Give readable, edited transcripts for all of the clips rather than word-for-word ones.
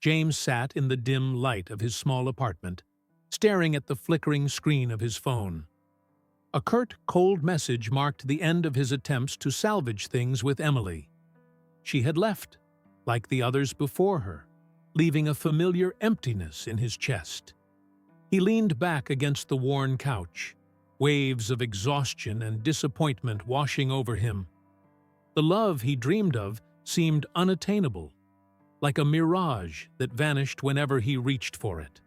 James sat in the dim light of his small apartment, staring at the flickering screen of his phone. A curt, cold message marked the end of his attempts to salvage things with Emily. She had left, like the others before her, leaving a familiar emptiness in his chest. He leaned back against the worn couch, waves of exhaustion and disappointment washing over him. The love he dreamed of seemed unattainable, like a mirage that vanished whenever he reached for it.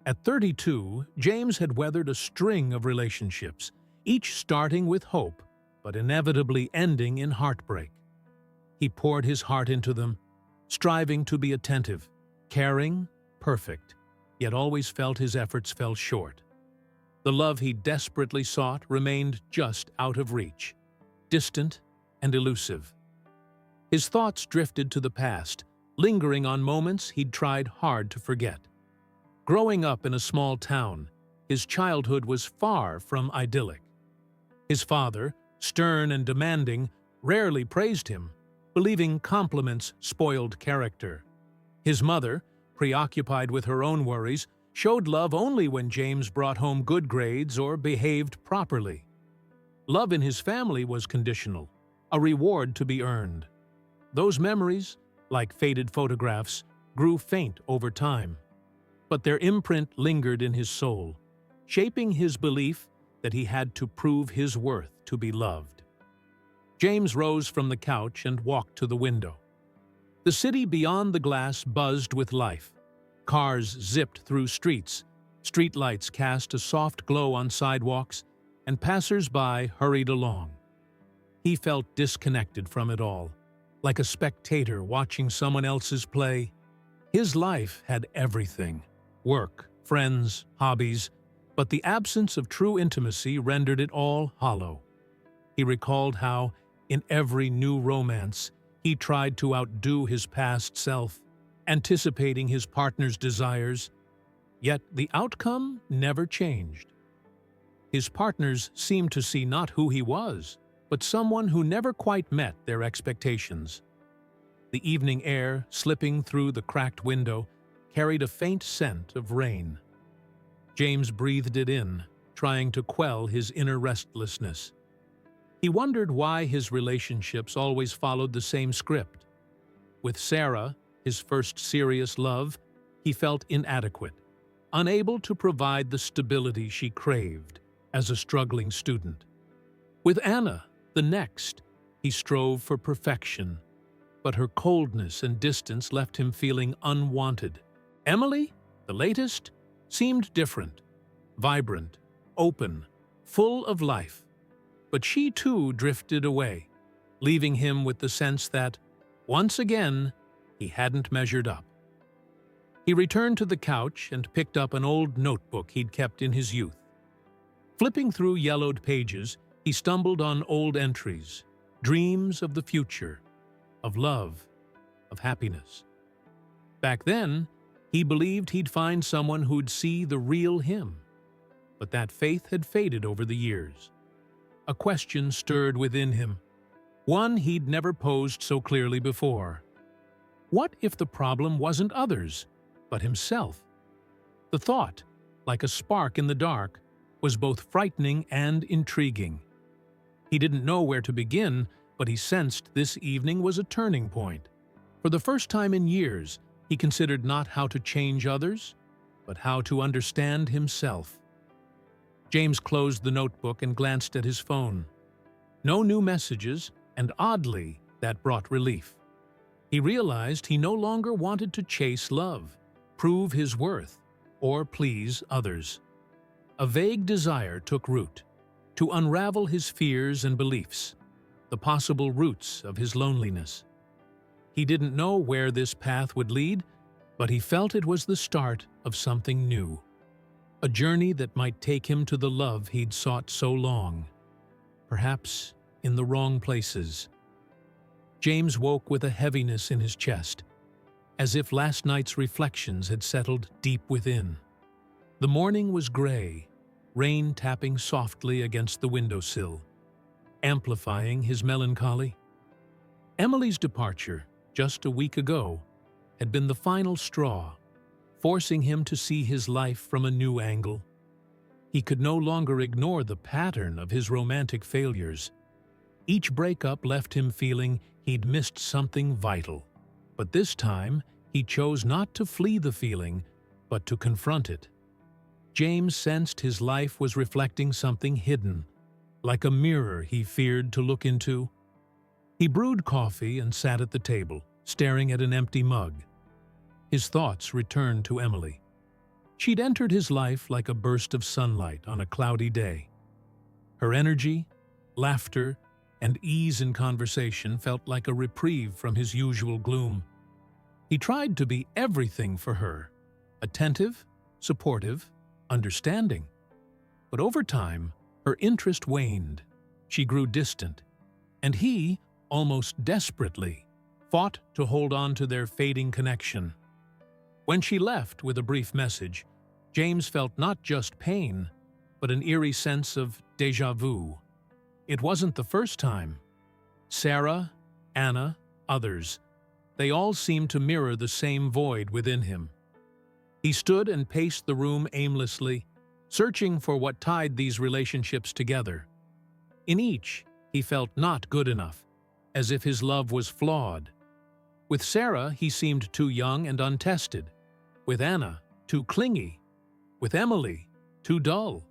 At 32, James had weathered a string of relationships, each starting with hope, but inevitably ending in heartbreak. He poured his heart into them, striving to be attentive, caring, perfect, yet always felt his efforts fell short. The love he desperately sought remained just out of reach, distant and elusive. His thoughts drifted to the past, lingering on moments he'd tried hard to forget. Growing up in a small town, his childhood was far from idyllic. His father, stern and demanding, rarely praised him, believing compliments spoiled character. His mother, preoccupied with her own worries, showed love only when James brought home good grades or behaved properly. Love in his family was conditional, a reward to be earned. Those memories, like faded photographs, grew faint over time, but their imprint lingered in his soul, shaping his belief that he had to prove his worth to be loved. James rose from the couch and walked to the window. The city beyond the glass buzzed with life. Cars zipped through streets, streetlights cast a soft glow on sidewalks, and passers-by hurried along. He felt disconnected from it all, like a spectator watching someone else's play. His life had everything: work, friends, hobbies, but the absence of true intimacy rendered it all hollow. He recalled how, in every new romance, he tried to outdo his past self, anticipating his partner's desires, yet the outcome never changed. His partners seemed to see not who he was, but someone who never quite met their expectations. The evening air, slipping through the cracked window, carried a faint scent of rain. James breathed it in, trying to quell his inner restlessness. He wondered why his relationships always followed the same script. With Sarah, his first serious love, he felt inadequate, unable to provide the stability she craved as a struggling student. With Anna, the next, he strove for perfection, but her coldness and distance left him feeling unwanted. Emily, the latest, seemed different, vibrant, open, full of life. But she too drifted away, leaving him with the sense that, once again, he hadn't measured up. He returned to the couch and picked up an old notebook he'd kept in his youth. Flipping through yellowed pages, he stumbled on old entries, dreams of the future, of love, of happiness. Back then, he believed he'd find someone who'd see the real him, but that faith had faded over the years. A question stirred within him, one he'd never posed so clearly before. What if the problem wasn't others, but himself? The thought, like a spark in the dark, was both frightening and intriguing. He didn't know where to begin, but he sensed this evening was a turning point. For the first time in years, he considered not how to change others, but how to understand himself. James closed the notebook and glanced at his phone. No new messages, and oddly, that brought relief. He realized he no longer wanted to chase love, prove his worth, or please others. A vague desire took root, to unravel his fears and beliefs, the possible roots of his loneliness. He didn't know where this path would lead, but he felt it was the start of something new. A journey that might take him to the love he'd sought so long, perhaps in the wrong places. James woke with a heaviness in his chest, as if last night's reflections had settled deep within. The morning was gray, rain tapping softly against the windowsill, amplifying his melancholy. Emily's departure, just a week ago, had been the final straw, forcing him to see his life from a new angle. He could no longer ignore the pattern of his romantic failures. Each breakup left him feeling he'd missed something vital. But this time, he chose not to flee the feeling, but to confront it. James sensed his life was reflecting something hidden, like a mirror he feared to look into. He brewed coffee and sat at the table, staring at an empty mug. His thoughts returned to Emily. She'd entered his life like a burst of sunlight on a cloudy day. Her energy, laughter, and ease in conversation felt like a reprieve from his usual gloom. He tried to be everything for her, attentive, supportive, understanding. But over time, her interest waned. She grew distant, and he, almost desperately, fought to hold on to their fading connection. When she left with a brief message, James felt not just pain, but an eerie sense of déjà vu. It wasn't the first time. Sarah, Anna, others, they all seemed to mirror the same void within him. He stood and paced the room aimlessly, searching for what tied these relationships together. In each, he felt not good enough, as if his love was flawed. With Sarah, he seemed too young and untested. With Anna, too clingy. With Emily, too dull.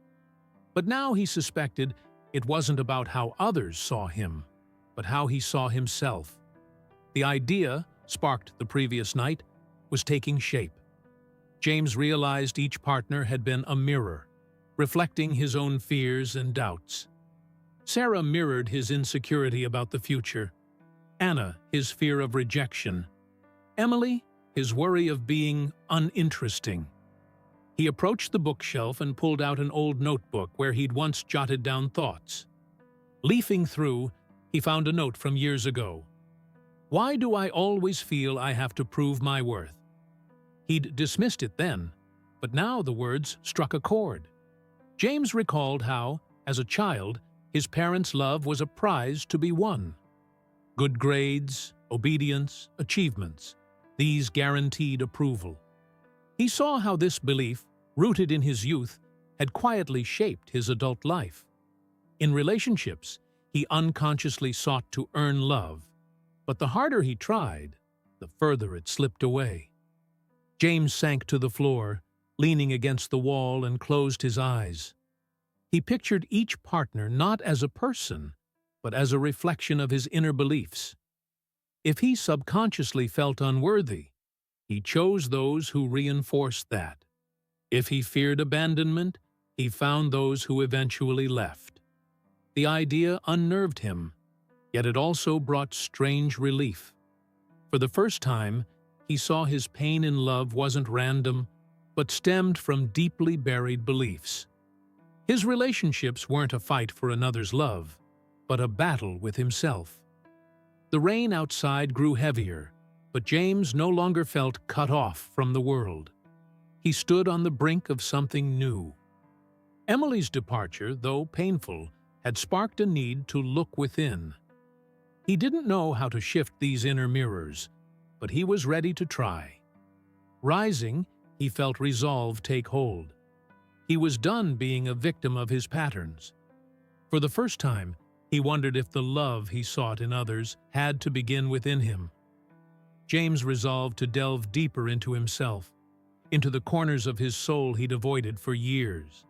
But now he suspected it wasn't about how others saw him, but how he saw himself. The idea, sparked the previous night, was taking shape. James realized each partner had been a mirror, reflecting his own fears and doubts. Sarah mirrored his insecurity about the future. Anna, his fear of rejection. Emily, his worry of being uninteresting. He approached the bookshelf and pulled out an old notebook where he'd once jotted down thoughts. Leafing through, he found a note from years ago. "Why do I always feel I have to prove my worth?" He'd dismissed it then, but now the words struck a chord. James recalled how, as a child, his parents' love was a prize to be won. Good grades, obedience, achievements, these guaranteed approval. He saw how this belief, rooted in his youth, had quietly shaped his adult life. In relationships, he unconsciously sought to earn love, but the harder he tried, the further it slipped away. James sank to the floor, leaning against the wall, and closed his eyes. He pictured each partner not as a person, but as a reflection of his inner beliefs. If he subconsciously felt unworthy, he chose those who reinforced that. If he feared abandonment, he found those who eventually left. The idea unnerved him, yet it also brought strange relief. For the first time, he saw his pain in love wasn't random, but stemmed from deeply buried beliefs. His relationships weren't a fight for another's love, but a battle with himself. The rain outside grew heavier, but James no longer felt cut off from the world. He stood on the brink of something new. Emily's departure, though painful, had sparked a need to look within. He didn't know how to shift these inner mirrors, but he was ready to try. Rising, he felt resolve take hold. He was done being a victim of his patterns. For the first time, he wondered if the love he sought in others had to begin within him. James resolved to delve deeper into himself, into the corners of his soul he'd avoided for years.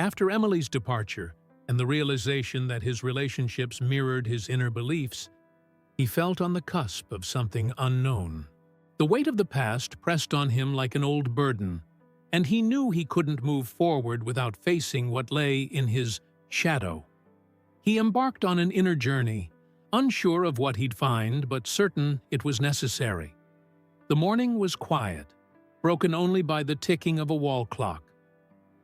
After Emily's departure and the realization that his relationships mirrored his inner beliefs, he felt on the cusp of something unknown. The weight of the past pressed on him like an old burden, and he knew he couldn't move forward without facing what lay in his shadow. He embarked on an inner journey, unsure of what he'd find, but certain it was necessary. The morning was quiet, broken only by the ticking of a wall clock.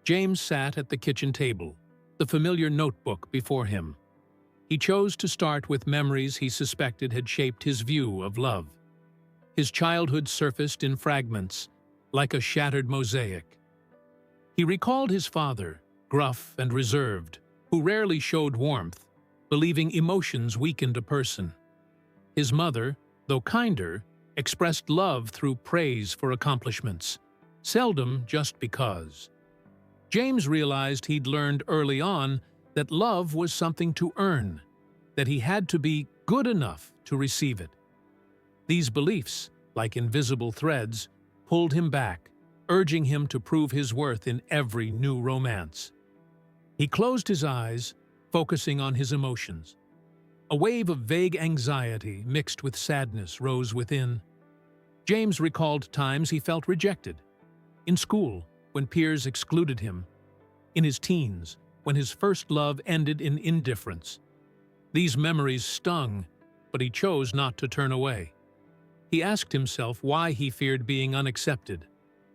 James sat at the kitchen table, the familiar notebook before him. He chose to start with memories he suspected had shaped his view of love. His childhood surfaced in fragments, like a shattered mosaic. He recalled his father, gruff and reserved, who rarely showed warmth, believing emotions weakened a person. His mother, though kinder, expressed love through praise for accomplishments, seldom just because. James realized he'd learned early on that love was something to earn, that he had to be good enough to receive it. These beliefs, like invisible threads, pulled him back, urging him to prove his worth in every new romance. He closed his eyes, focusing on his emotions. A wave of vague anxiety mixed with sadness rose within. James recalled times he felt rejected. In school, when peers excluded him. In his teens, when his first love ended in indifference. These memories stung, but he chose not to turn away. He asked himself why he feared being unaccepted,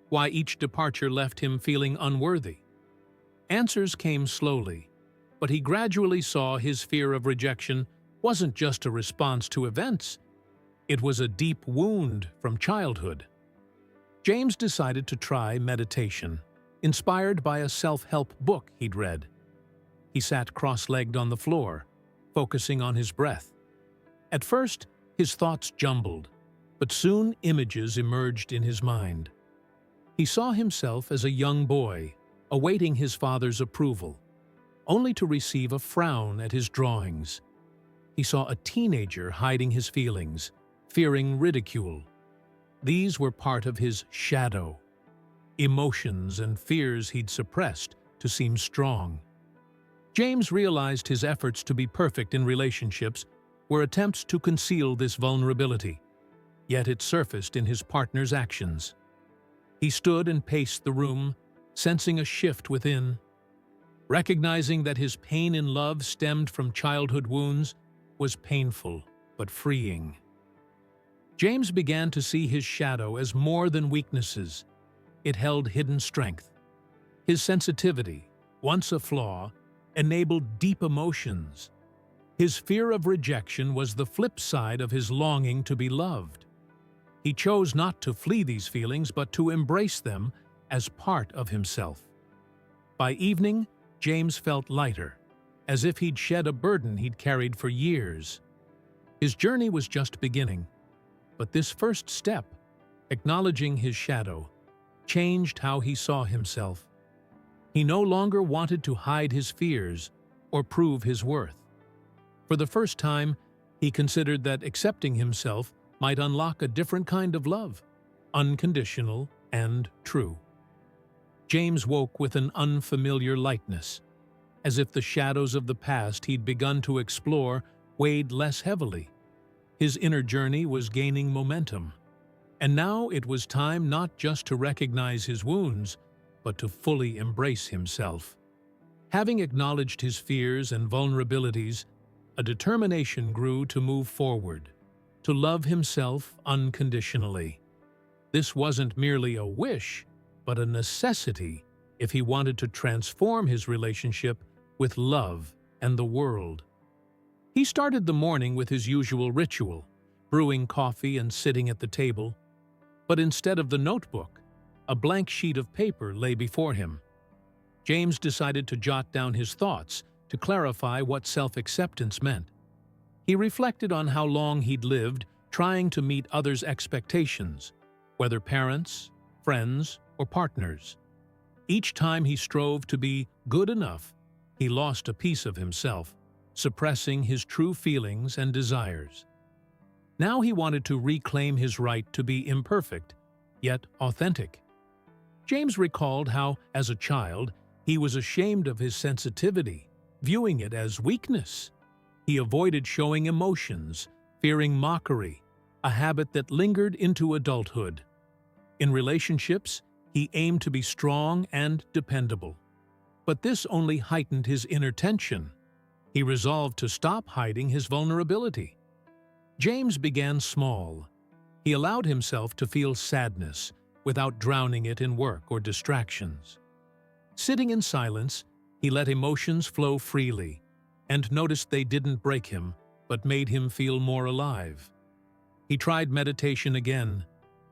why each departure left him feeling unworthy. Answers came slowly, but he gradually saw his fear of rejection wasn't just a response to events. It was a deep wound from childhood. James decided to try meditation, inspired by a self-help book he'd read. He sat cross-legged on the floor, focusing on his breath. At first, his thoughts jumbled, but soon images emerged in his mind. He saw himself as a young boy, awaiting his father's approval, only to receive a frown at his drawings. He saw a teenager hiding his feelings, fearing ridicule. These were part of his shadow, emotions and fears he'd suppressed to seem strong. James realized his efforts to be perfect in relationships were attempts to conceal this vulnerability, yet it surfaced in his partner's actions. He stood and paced the room, sensing a shift within. Recognizing that his pain in love stemmed from childhood wounds was painful but freeing. James began to see his shadow as more than weaknesses. It held hidden strength. His sensitivity, once a flaw, enabled deep emotions. His fear of rejection was the flip side of his longing to be loved. He chose not to flee these feelings but to embrace them as part of himself. By evening, James felt lighter, as if he'd shed a burden he'd carried for years. His journey was just beginning, but this first step, acknowledging his shadow, changed how he saw himself. He no longer wanted to hide his fears or prove his worth. For the first time, he considered that accepting himself might unlock a different kind of love, unconditional and true. James woke with an unfamiliar lightness, as if the shadows of the past he'd begun to explore weighed less heavily. His inner journey was gaining momentum, and now it was time not just to recognize his wounds, but to fully embrace himself. Having acknowledged his fears and vulnerabilities, a determination grew to move forward, to love himself unconditionally. This wasn't merely a wish, but a necessity if he wanted to transform his relationship with love and the world. He started the morning with his usual ritual, brewing coffee and sitting at the table. But instead of the notebook, a blank sheet of paper lay before him. James decided to jot down his thoughts to clarify what self-acceptance meant. He reflected on how long he'd lived trying to meet others' expectations, whether parents, friends, or partners. Each time he strove to be good enough, he lost a piece of himself, suppressing his true feelings and desires. Now he wanted to reclaim his right to be imperfect, yet authentic. James recalled how, as a child, he was ashamed of his sensitivity, viewing it as weakness. He avoided showing emotions, fearing mockery, a habit that lingered into adulthood. In relationships, he aimed to be strong and dependable. But this only heightened his inner tension. He resolved to stop hiding his vulnerability. James began small. He allowed himself to feel sadness without drowning it in work or distractions. Sitting in silence, he let emotions flow freely and noticed they didn't break him, but made him feel more alive. He tried meditation again,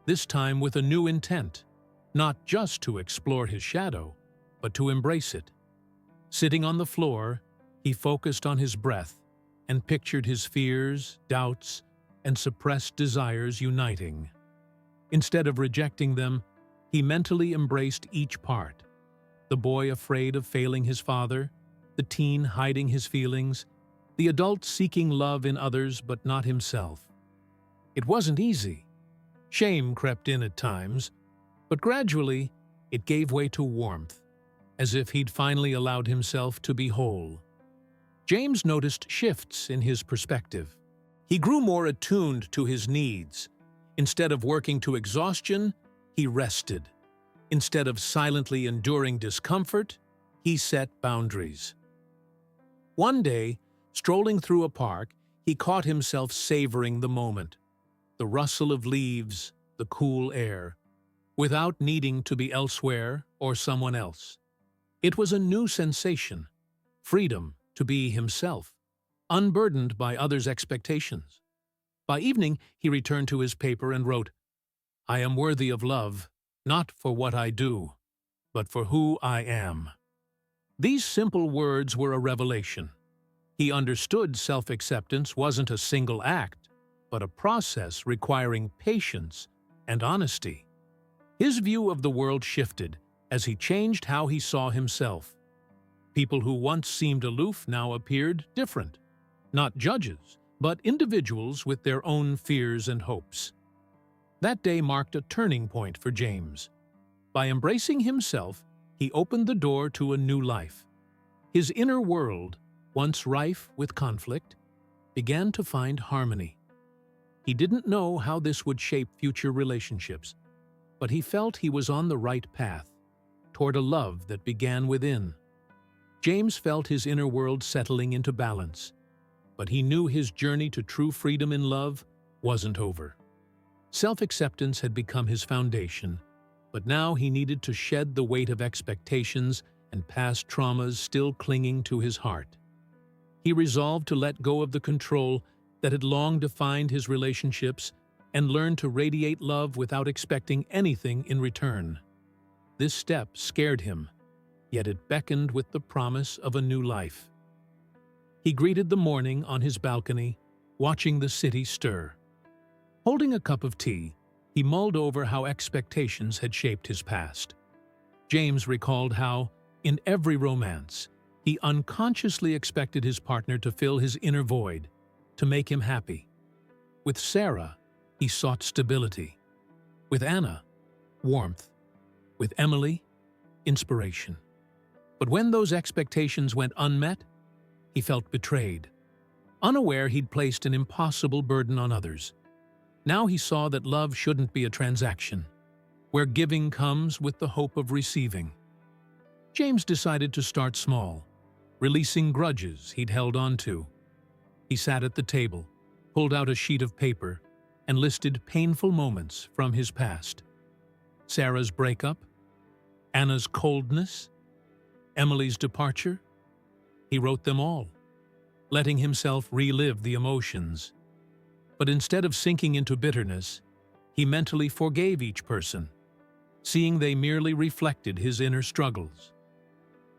this time with a new intent, not just to explore his shadow, but to embrace it. Sitting on the floor, he focused on his breath and pictured his fears, doubts, and suppressed desires uniting. Instead of rejecting them, he mentally embraced each part. The boy afraid of failing his father, the teen hiding his feelings, the adult seeking love in others but not himself. It wasn't easy. Shame crept in at times, but gradually it gave way to warmth, as if he'd finally allowed himself to be whole. James noticed shifts in his perspective. He grew more attuned to his needs. Instead of working to exhaustion, he rested. Instead of silently enduring discomfort, he set boundaries. One day, strolling through a park, he caught himself savoring the moment. The rustle of leaves, the cool air, without needing to be elsewhere or someone else. It was a new sensation, freedom to be himself, unburdened by others' expectations. By evening, he returned to his paper and wrote, "I am worthy of love, not for what I do, but for who I am." These simple words were a revelation. He understood self-acceptance wasn't a single act, but a process requiring patience and honesty. His view of the world shifted as he changed how he saw himself. People who once seemed aloof now appeared different, not judges, but individuals with their own fears and hopes. That day marked a turning point for James. By embracing himself, he opened the door to a new life. His inner world, once rife with conflict, began to find harmony. He didn't know how this would shape future relationships, but he felt he was on the right path, toward a love that began within. James felt his inner world settling into balance, but he knew his journey to true freedom in love wasn't over. Self-acceptance had become his foundation, but now he needed to shed the weight of expectations and past traumas still clinging to his heart. He resolved to let go of the control that had long defined his relationships and learn to radiate love without expecting anything in return. This step scared him, yet it beckoned with the promise of a new life. He greeted the morning on his balcony, watching the city stir. Holding a cup of tea, he mulled over how expectations had shaped his past. James recalled how, in every romance, he unconsciously expected his partner to fill his inner void, to make him happy. With Sarah, he sought stability. With Anna, warmth. With Emily, inspiration. But when those expectations went unmet, he felt betrayed. Unaware he'd placed an impossible burden on others. Now he saw that love shouldn't be a transaction, where giving comes with the hope of receiving. James decided to start small, releasing grudges he'd held on to. He sat at the table, pulled out a sheet of paper, and listed painful moments from his past. Sarah's breakup, Anna's coldness, Emily's departure. He wrote them all, letting himself relive the emotions. But instead of sinking into bitterness, he mentally forgave each person, seeing they merely reflected his inner struggles.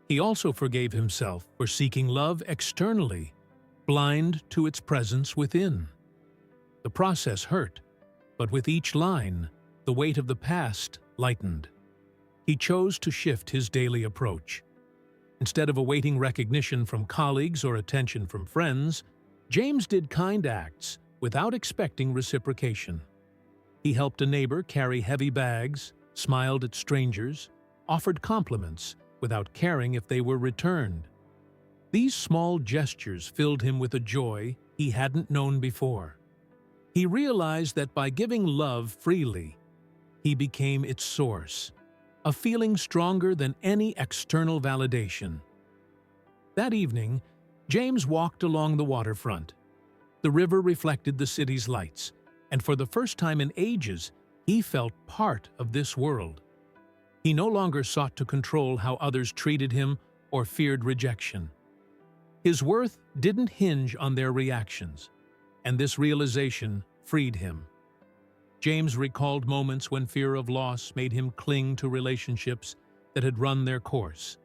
He also forgave himself for seeking love externally, blind to its presence within. The process hurt, but with each line, the weight of the past lightened. He chose to shift his daily approach. Instead of awaiting recognition from colleagues or attention from friends, James did kind acts without expecting reciprocation. He helped a neighbor carry heavy bags, smiled at strangers, offered compliments without caring if they were returned. These small gestures filled him with a joy he hadn't known before. He realized that by giving love freely, he became its source, a feeling stronger than any external validation. That evening, James walked along the waterfront. The river reflected the city's lights, and for the first time in ages, he felt part of this world. He no longer sought to control how others treated him or feared rejection. His worth didn't hinge on their reactions, and this realization freed him. James recalled moments when fear of loss made him cling to relationships that had run their course.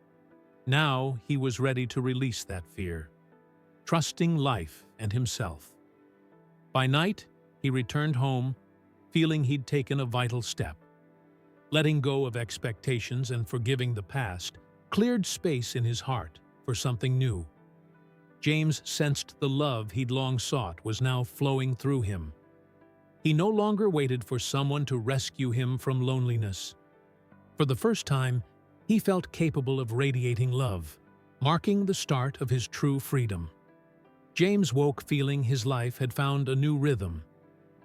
Now he was ready to release that fear, trusting life and himself. By night, he returned home, feeling he'd taken a vital step. Letting go of expectations and forgiving the past cleared space in his heart for something new. James sensed the love he'd long sought was now flowing through him. He no longer waited for someone to rescue him from loneliness. For the first time, he felt capable of radiating love, marking the start of his true freedom. James woke feeling his life had found a new rhythm.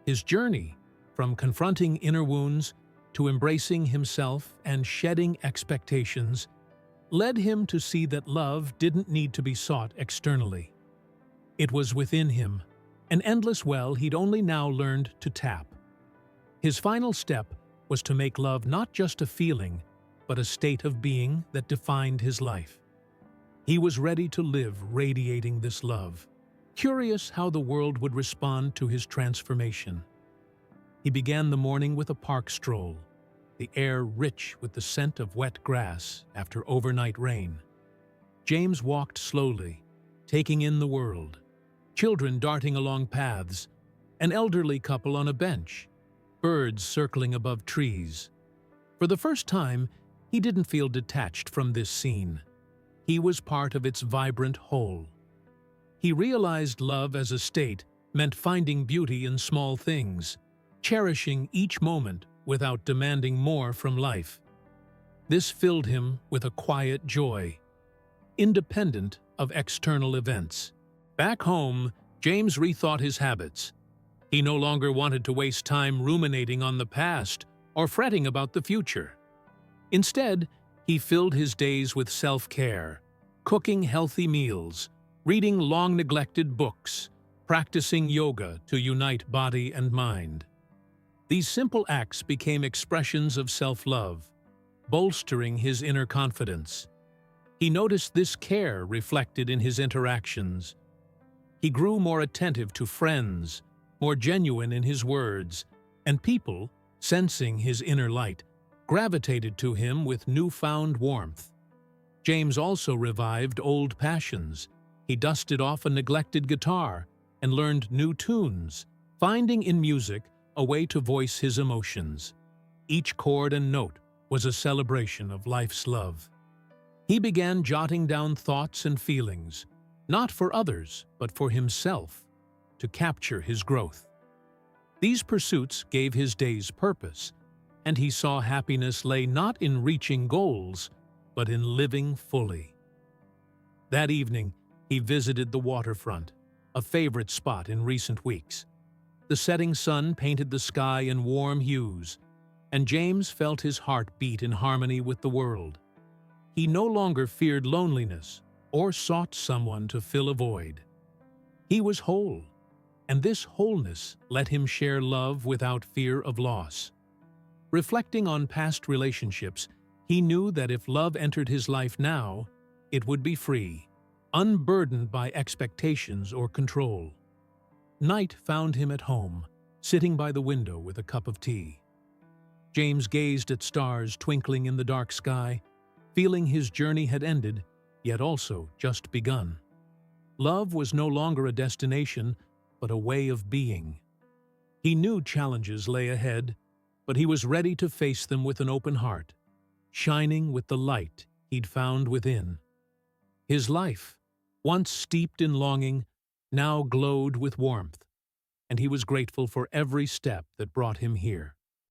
His journey, from confronting inner wounds to embracing himself and shedding expectations, led him to see that love didn't need to be sought externally. It was within him, an endless well he'd only now learned to tap. His final step was to make love not just a feeling, but a state of being that defined his life. He was ready to live radiating this love, curious how the world would respond to his transformation. He began the morning with a park stroll, the air rich with the scent of wet grass after overnight rain. James walked slowly, taking in the world. Children darting along paths, an elderly couple on a bench, birds circling above trees. For the first time, he didn't feel detached from this scene. He was part of its vibrant whole. He realized love as a state meant finding beauty in small things, cherishing each moment without demanding more from life. This filled him with a quiet joy, independent of external events. Back home, James rethought his habits. He no longer wanted to waste time ruminating on the past or fretting about the future. Instead, he filled his days with self-care, cooking healthy meals, reading long-neglected books, practicing yoga to unite body and mind. These simple acts became expressions of self-love, bolstering his inner confidence. He noticed this care reflected in his interactions. He grew more attentive to friends, more genuine in his words, and people, sensing his inner light, gravitated to him with newfound warmth. James also revived old passions. He dusted off a neglected guitar and learned new tunes, finding in music a way to voice his emotions. Each chord and note was a celebration of life's love. He began jotting down thoughts and feelings, not for others, but for himself, to capture his growth. These pursuits gave his days purpose, and he saw happiness lay not in reaching goals, but in living fully. That evening, he visited the waterfront, a favorite spot in recent weeks. The setting sun painted the sky in warm hues, and James felt his heart beat in harmony with the world. He no longer feared loneliness or sought someone to fill a void. He was whole, and this wholeness let him share love without fear of loss. Reflecting on past relationships, he knew that if love entered his life now, it would be free, unburdened by expectations or control. Night found him at home, sitting by the window with a cup of tea. James gazed at stars twinkling in the dark sky, feeling his journey had ended, yet also just begun. Love was no longer a destination, but a way of being. He knew challenges lay ahead, but he was ready to face them with an open heart, shining with the light he'd found within. His life, once steeped in longing, now glowed with warmth, and he was grateful for every step that brought him here.